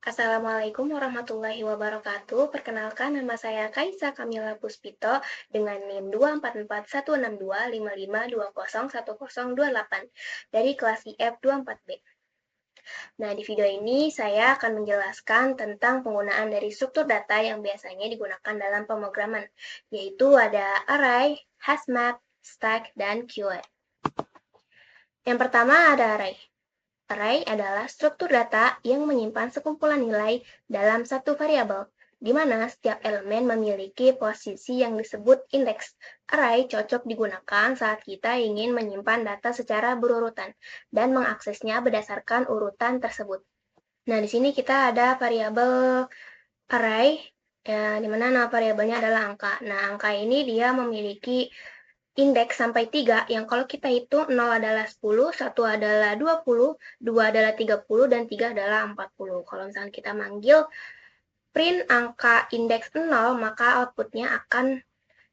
Assalamualaikum warahmatullahi wabarakatuh. Perkenalkan, nama saya Kaisa Kamila Puspito dengan NIM 244162552010028 dari kelas IF 24B. Nah, di video ini saya akan menjelaskan tentang penggunaan dari struktur data yang biasanya digunakan dalam pemrograman, yaitu ada array, hashmap, stack, dan keyword. Yang pertama ada array. Array adalah struktur data yang menyimpan sekumpulan nilai dalam satu variabel, di mana setiap elemen memiliki posisi yang disebut indeks. Array cocok digunakan saat kita ingin menyimpan data secara berurutan dan mengaksesnya berdasarkan urutan tersebut. Nah, di sini kita ada variabel array, ya, di mana nama variabelnya adalah angka. Nah, angka ini dia memiliki indeks sampai 3, yang kalau kita hitung 0 adalah 10, 1 adalah 20, 2 adalah 30, dan 3 adalah 40. Kalau misalnya kita manggil print angka indeks 0, maka outputnya akan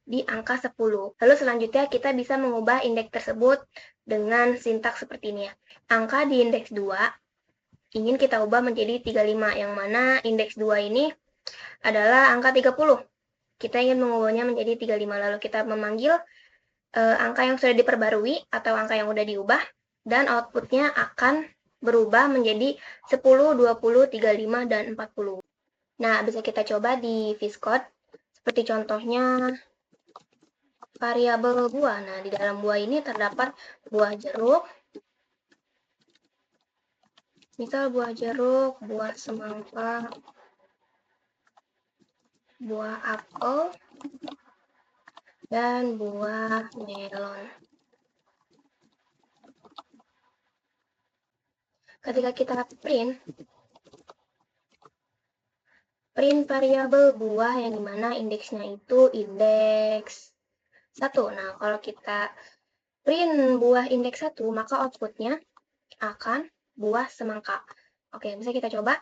di angka 10. Lalu selanjutnya kita bisa mengubah indeks tersebut dengan sintaks seperti ini ya. Angka di indeks 2 ingin kita ubah menjadi 35, yang mana indeks 2 ini adalah angka 30. Kita ingin mengubahnya menjadi 35, lalu kita memanggil angka yang sudah diperbarui atau angka yang sudah diubah, dan outputnya akan berubah menjadi 10, 20, 35, dan 40. Nah, bisa kita coba di VSCode, seperti contohnya variabel buah. Nah, di dalam buah ini terdapat buah jeruk, misal buah jeruk, buah semangka, buah apel, dan buah melon. Ketika kita print variabel buah yang dimana indeksnya itu indeks 1. Nah, kalau kita print buah indeks 1, maka outputnya akan buah semangka. Oke, bisa kita coba.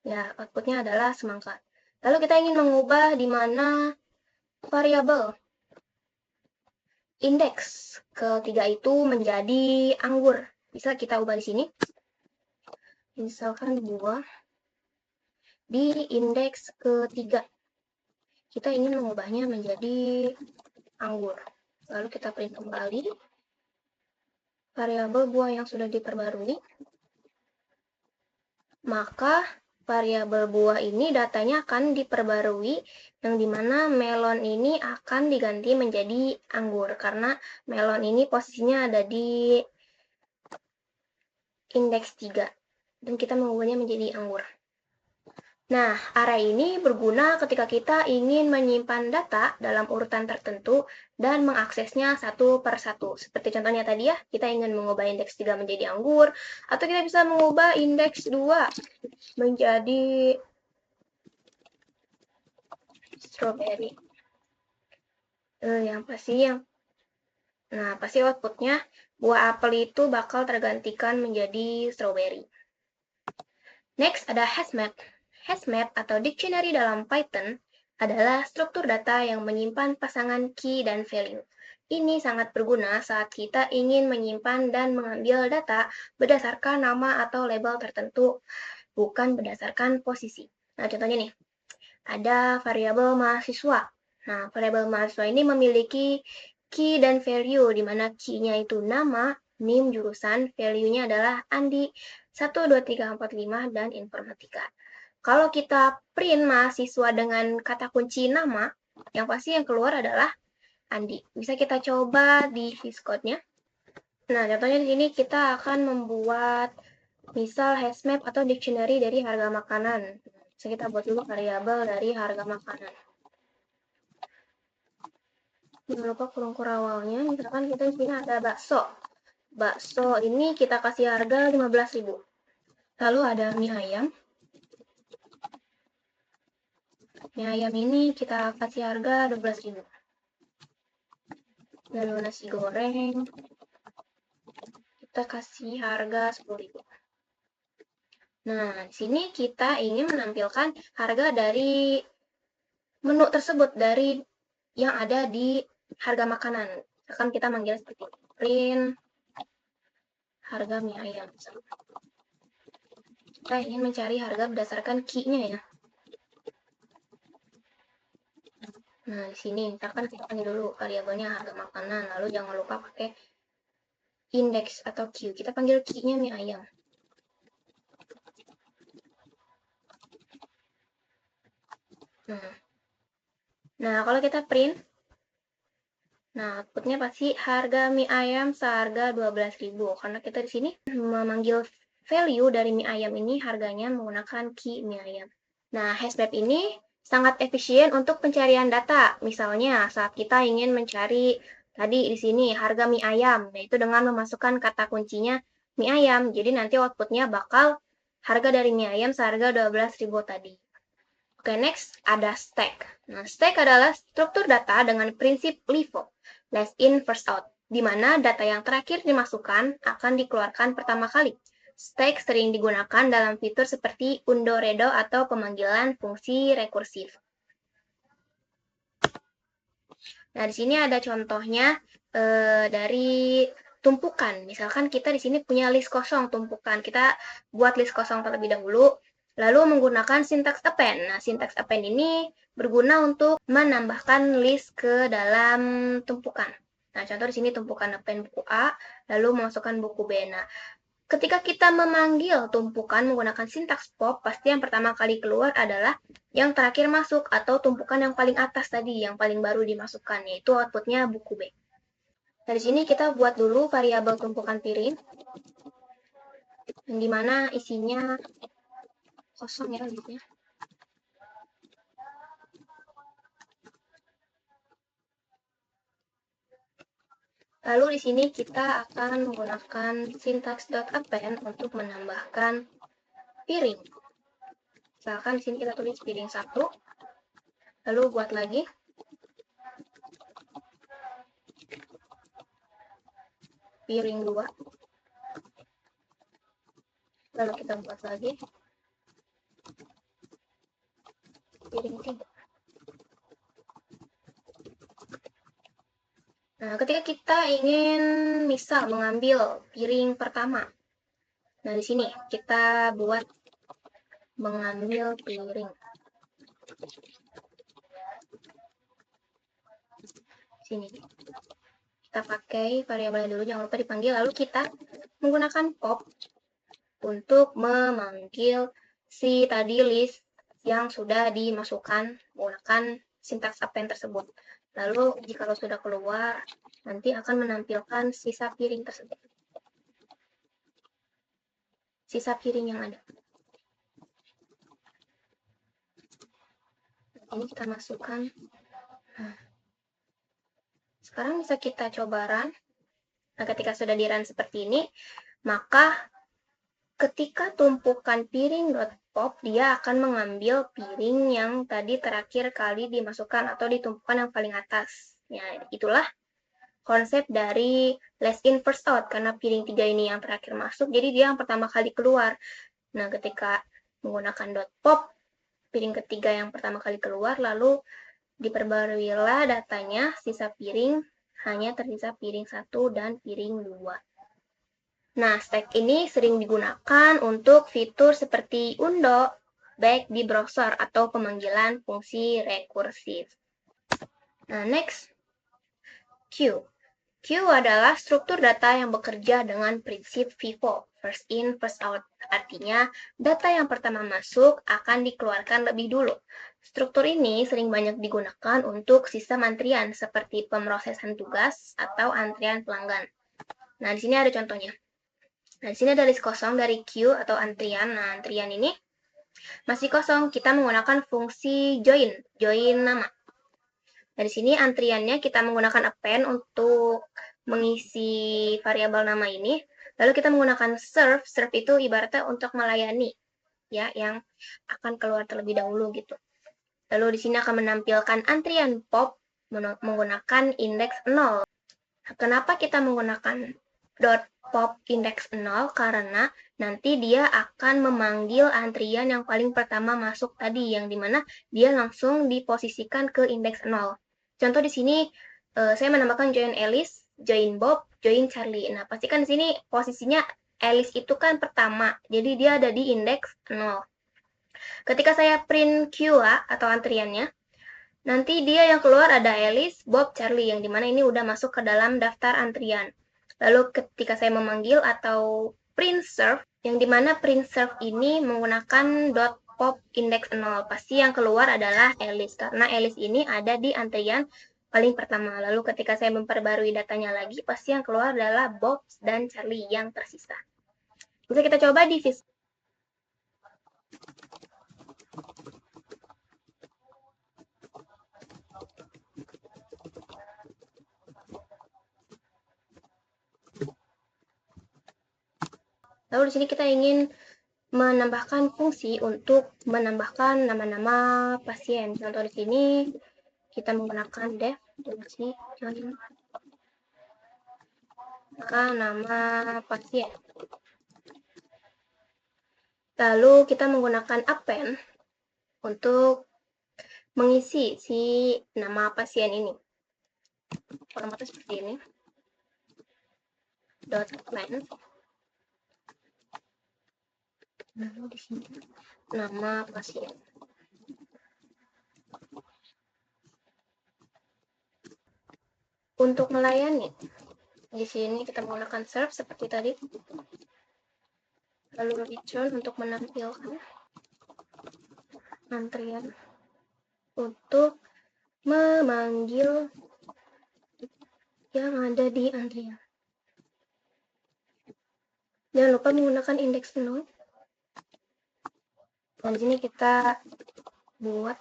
Ya, outputnya adalah semangka. Lalu kita ingin mengubah di mana variabel indeks ketiga itu menjadi anggur. Bisa kita ubah di sini. Misalkan buah di indeks ketiga. Kita ingin mengubahnya menjadi anggur. Lalu kita print kembali variabel buah yang sudah diperbarui. Maka variabel buah ini datanya akan diperbarui, yang dimana melon ini akan diganti menjadi anggur, karena melon ini posisinya ada di indeks 3, dan kita mengubahnya menjadi anggur. Nah, array ini berguna ketika kita ingin menyimpan data dalam urutan tertentu dan mengaksesnya satu per satu. Seperti contohnya tadi ya, kita ingin mengubah indeks 3 menjadi anggur, atau kita bisa mengubah indeks 2 menjadi strawberry. Pasti outputnya buah apel itu bakal tergantikan menjadi strawberry. Next ada hashmap. Hashmap atau dictionary dalam Python adalah struktur data yang menyimpan pasangan key dan value. Ini sangat berguna saat kita ingin menyimpan dan mengambil data berdasarkan nama atau label tertentu, bukan berdasarkan posisi. Nah, contohnya nih, ada variabel mahasiswa. Nah, variabel mahasiswa ini memiliki key dan value, di mana key-nya itu nama, NIM jurusan, value-nya adalah Andi 1, 2, 3, 4, 5, dan informatika. Kalau kita print mahasiswa dengan kata kunci nama, yang pasti yang keluar adalah Andi. Bisa kita coba di VSCode-nya. Nah, contohnya di sini kita akan membuat misal hashmap atau dictionary dari harga makanan. Bisa kita buat dulu variabel dari harga makanan. Jangan lupa kurung kurawalnya. Misalkan kita di sini ada bakso. Bakso ini kita kasih harga 15.000. Lalu ada mie ayam. Mie ayam ini kita kasih harga 12.000. Lalu nasi goreng kita kasih harga 10.000. Nah, di sini kita ingin menampilkan harga dari menu tersebut, dari yang ada di harga makanan. Akan kita manggil seperti print harga mie ayam. Kita ingin mencari harga berdasarkan key-nya ya. Nah, di sini misalkan kita panggil dulu variabelnya harga makanan, lalu jangan lupa pakai index atau Q. Kita panggil key-nya mie ayam. Nah, kalau kita print, nah outputnya pasti harga mie ayam seharga 12.000. Karena kita di sini memanggil value dari mie ayam ini harganya menggunakan key mie ayam. Nah, hashmap ini sangat efisien untuk pencarian data. Misalnya, saat kita ingin mencari tadi di sini harga mie ayam, yaitu dengan memasukkan kata kuncinya mie ayam. Jadi nanti outputnya bakal harga dari mie ayam seharga 12.000 tadi. Oke, next ada stack. Nah, stack adalah struktur data dengan prinsip LIFO, last in, first out, di mana data yang terakhir dimasukkan akan dikeluarkan pertama kali. Stack sering digunakan dalam fitur seperti undo redo atau pemanggilan fungsi rekursif. Nah, di sini ada contohnya dari tumpukan. Misalkan kita di sini punya list kosong tumpukan. Kita buat list kosong terlebih dahulu, lalu menggunakan sintaks append. Nah, sintaks append ini berguna untuk menambahkan list ke dalam tumpukan. Nah, contoh di sini tumpukan append buku A, lalu memasukkan buku B. Nah, ketika kita memanggil tumpukan menggunakan sintaks pop, pasti yang pertama kali keluar adalah yang terakhir masuk atau tumpukan yang paling atas tadi, yang paling baru dimasukkan, yaitu outputnya buku B. Dari sini kita buat dulu variabel tumpukan piring, yang dimana isinya kosong ya listnya. Lalu di sini kita akan menggunakan syntax.append untuk menambahkan piring. Misalkan di sini kita tulis piring 1, lalu buat lagi piring 2, lalu kita buat lagi piring 3. Nah, ketika kita ingin misal mengambil piring pertama, nah di sini kita buat mengambil piring. Sini. Kita pakai variabel dulu, jangan lupa dipanggil, lalu kita menggunakan pop untuk memanggil si tadi list yang sudah dimasukkan menggunakan sintaks append tersebut. Lalu jika sudah keluar, nanti akan menampilkan sisa piring tersebut. Sisa piring yang ada. Ini kita masukkan. Nah, sekarang bisa kita coba run. Nah, ketika sudah di run seperti ini, maka ketika tumpukan piring.pop, dia akan mengambil piring yang tadi terakhir kali dimasukkan atau di tumpukan yang paling atas. Ya, itulah konsep dari last in first out, karena piring 3 ini yang terakhir masuk, jadi dia yang pertama kali keluar. Nah, ketika menggunakan .pop, piring ketiga yang pertama kali keluar, lalu diperbarilah datanya, sisa piring hanya tersisa piring 1 dan piring 2. Nah, stack ini sering digunakan untuk fitur seperti undo, baik di browser atau pemanggilan fungsi rekursif. Nah, next, queue. Queue adalah struktur data yang bekerja dengan prinsip FIFO, first in, first out. Artinya, data yang pertama masuk akan dikeluarkan lebih dulu. Struktur ini sering banyak digunakan untuk sistem antrian, seperti pemrosesan tugas atau antrian pelanggan. Nah, di sini ada contohnya. Nah, di sini ada list kosong dari queue atau antrian. Nah, antrian ini masih kosong. Kita menggunakan fungsi join nama. Nah, di sini antriannya kita menggunakan append untuk mengisi variabel nama ini. Lalu kita menggunakan serve. Serve itu ibaratnya untuk melayani, ya, yang akan keluar terlebih dahulu gitu. Lalu di sini akan menampilkan antrian pop menggunakan indeks 0. Kenapa kita menggunakan .pop index 0? Karena nanti dia akan memanggil antrian yang paling pertama masuk tadi, yang dimana dia langsung diposisikan ke indeks 0. Contoh di sini, saya menambahkan join Alice, join Bob, join Charlie. Nah, pastikan di sini posisinya Alice itu kan pertama, jadi dia ada di indeks 0. Ketika saya print QA atau antriannya, nanti dia yang keluar ada Alice, Bob, Charlie, yang dimana ini udah masuk ke dalam daftar antrian. Lalu ketika saya memanggil atau print serve, yang dimana print serve ini menggunakan .pop index 0, pasti yang keluar adalah Alice, karena Alice ini ada di antrian paling pertama. Lalu ketika saya memperbarui datanya lagi, pasti yang keluar adalah Bob dan Charlie yang tersisa. Bisa kita coba di visual. Lalu di sini kita ingin menambahkan fungsi untuk menambahkan nama-nama pasien. Contoh di sini kita menggunakan def, maka nama pasien. Lalu kita menggunakan append untuk mengisi si nama pasien ini. Formatnya seperti ini. .append. Lalu di sini nama pasien. Untuk melayani, di sini kita menggunakan serve seperti tadi. Lalu return untuk menampilkan antrian untuk memanggil yang ada di antrian. Jangan lupa menggunakan indeks 0. Dan di sini kita buat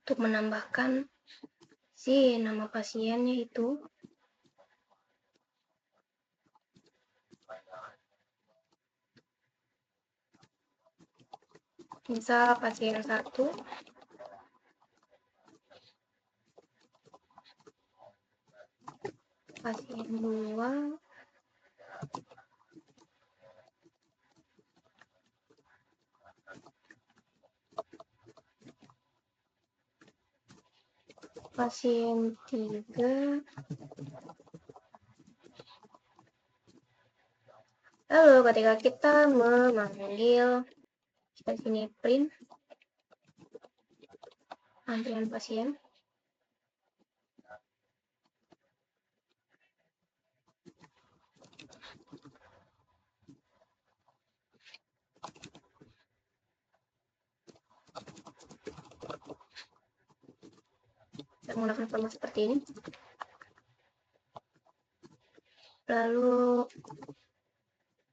untuk menambahkan si nama pasiennya itu. Misal pasien 1. Pasien 2. Pasien 3. Lalu ketika kita memanggil, kita sini print antrian pasien. Kita menggunakan format seperti ini. Lalu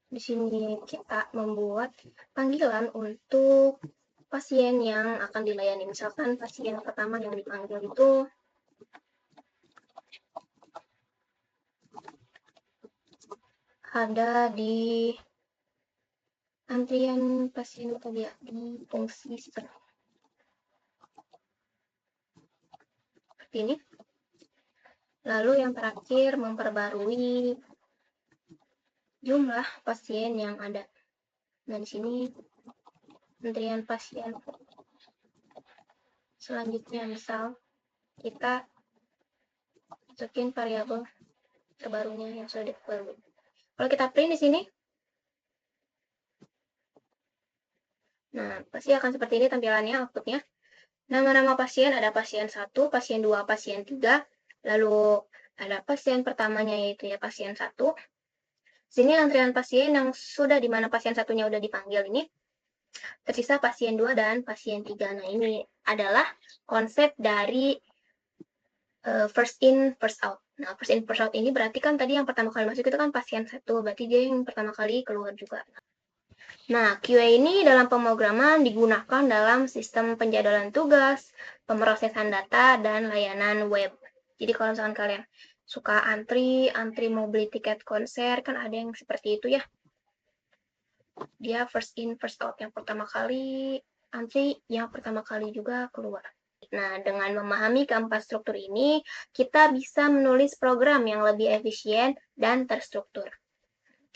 di sini kita membuat panggilan untuk pasien yang akan dilayani. Misalkan pasien pertama yang dipanggil itu ada di antrian pasien tadi ya, di fungsi seperti ini. Lalu yang terakhir memperbarui jumlah pasien yang ada. Nah, di sini antrian pasien. Selanjutnya misal kita masukin variabel terbarunya yang sudah diperbarui. Kalau kita print di sini, nah pasti akan seperti ini tampilannya, outputnya. Nama-nama pasien ada pasien 1, pasien 2, pasien 3, lalu ada pasien pertamanya yaitu ya pasien 1. Sini antrian pasien yang sudah di mana pasien satunya udah dipanggil ini. Tersisa pasien 2 dan pasien 3. Nah, ini adalah konsep dari first in, first out. Nah, first in, first out ini berarti kan tadi yang pertama kali masuk itu kan pasien 1, berarti dia yang pertama kali keluar juga. Nah, QA ini dalam pemrograman digunakan dalam sistem penjadwalan tugas, pemrosesan data, dan layanan web. Jadi kalau misalkan kalian suka antri mau beli tiket konser, kan ada yang seperti itu ya. Dia first in, first out. Yang pertama kali antri, yang pertama kali juga keluar. Nah, dengan memahami keempat struktur ini, kita bisa menulis program yang lebih efisien dan terstruktur.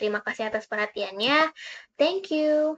Terima kasih atas perhatiannya. Thank you.